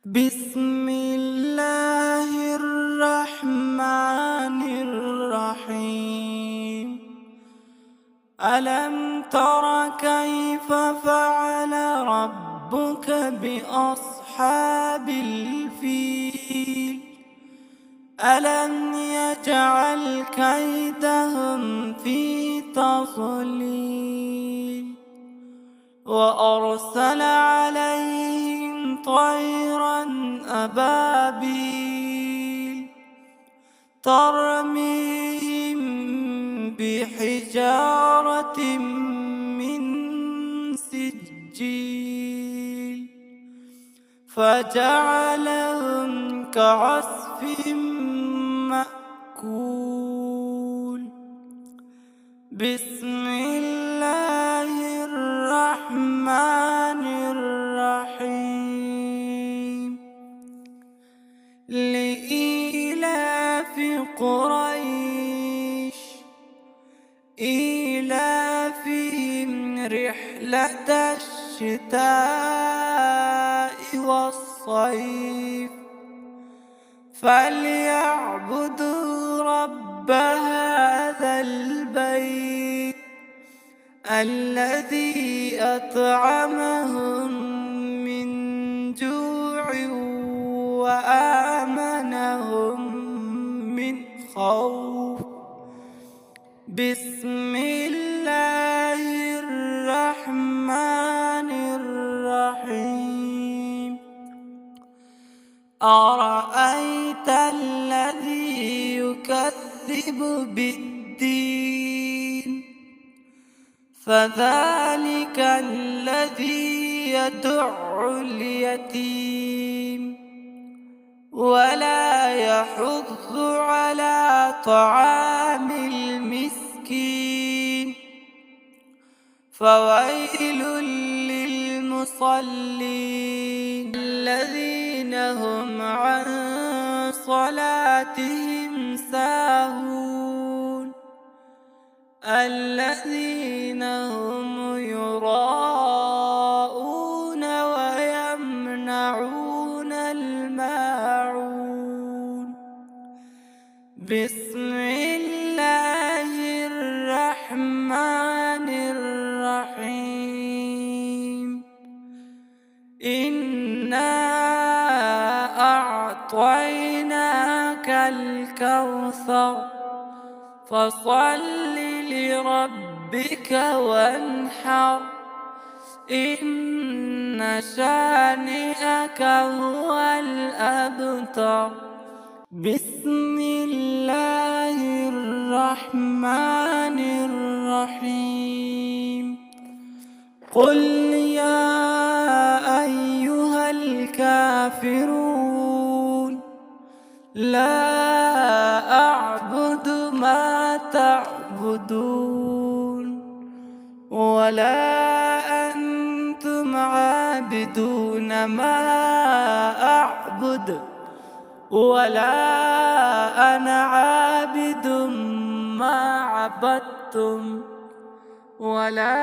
بسم الله الرحمن الرحيم. ألم تر كيف فعل ربك بأصحاب الفيل؟ ألم يجعل كيدهم في تضليل وأرسل عليهم طيرا أبابيل ترميهم بحجارة من سجيل فجعلهم كعصف مأكول. بسم الله الرحمن الرحيم. لإيلاف قريش إيلافهم رحلة الشتاء والصيف فليعبدوا رب هذا البيت الذي أطعمهم من جوع وآمنهم من خوف. بسم الله الرحمن الرحيم. أرأيت الذي يكذب بالدين فذلك الذي يدع اليتيم ولا يحض على طعام المسكين فويل للمصلين الذين هم عن صلاتهم ساهون الذين هم يراءون ويمنعون الماعون. بسم الله الرحمن الرحيم. إنا أعطيناك الكوثر فصل لربك وانحر إن شانئك هو الأبتر. بسم الله الرحمن الرحيم. قل يا أيها الكافرون لا أعبد ما تعبدون ولا أنتم عابدون ما أعبد ولا أنا عابد ما عبدتم ولا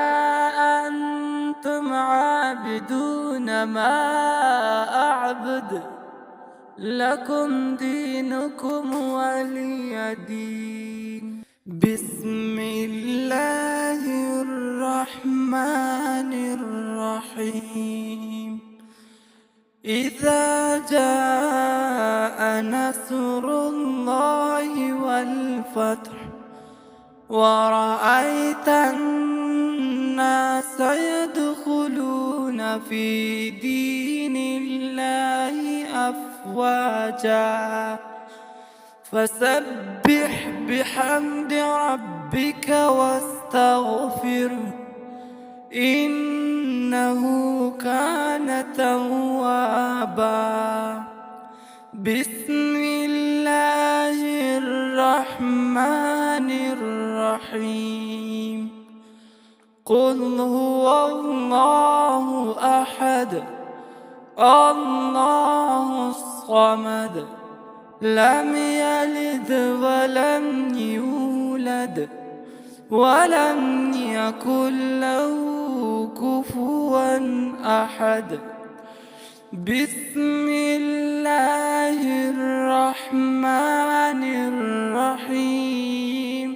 أنتم عابدون ما أعبد لكم دينكم ولي دين. بسم الله الرحمن الرحيم. إذا جاء نصر الله والفتح ورأيت الناس يدخلون في دين الله أفواجا فسبح بحمد ربك واستغفره إنه كان توابا. بسم الله الرحمن الرحيم. قل هو الله أحد الله الصمد لم يلد ولم يولد ولم يكن له كفوا أحد. بسم الله الرحمن الرحيم.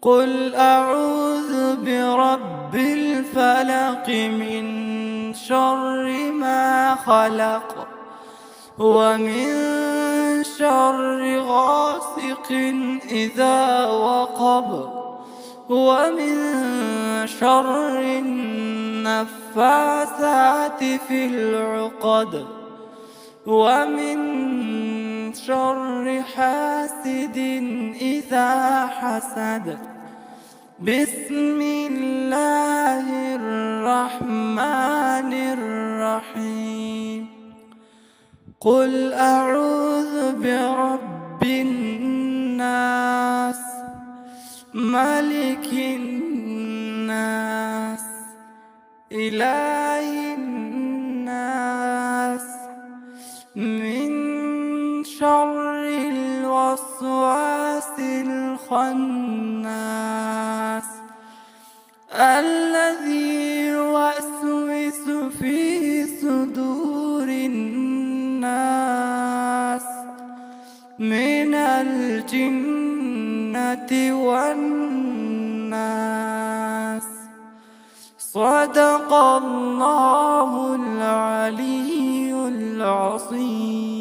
قل أعوذ برب الفلق من شر ما خلق ومن شر غاسق إذا وقب ومن شر النفاثات في العقد ومن شر حاسد إذا حسد. بسم الله الرحمن الرحيم. قل أعوذ برب الناس ملك الناس إله الناس من شر الوسواس الخناس الذي يوسوس في صدور الناس من الجنة والناس. صدق الله العلي العظيم.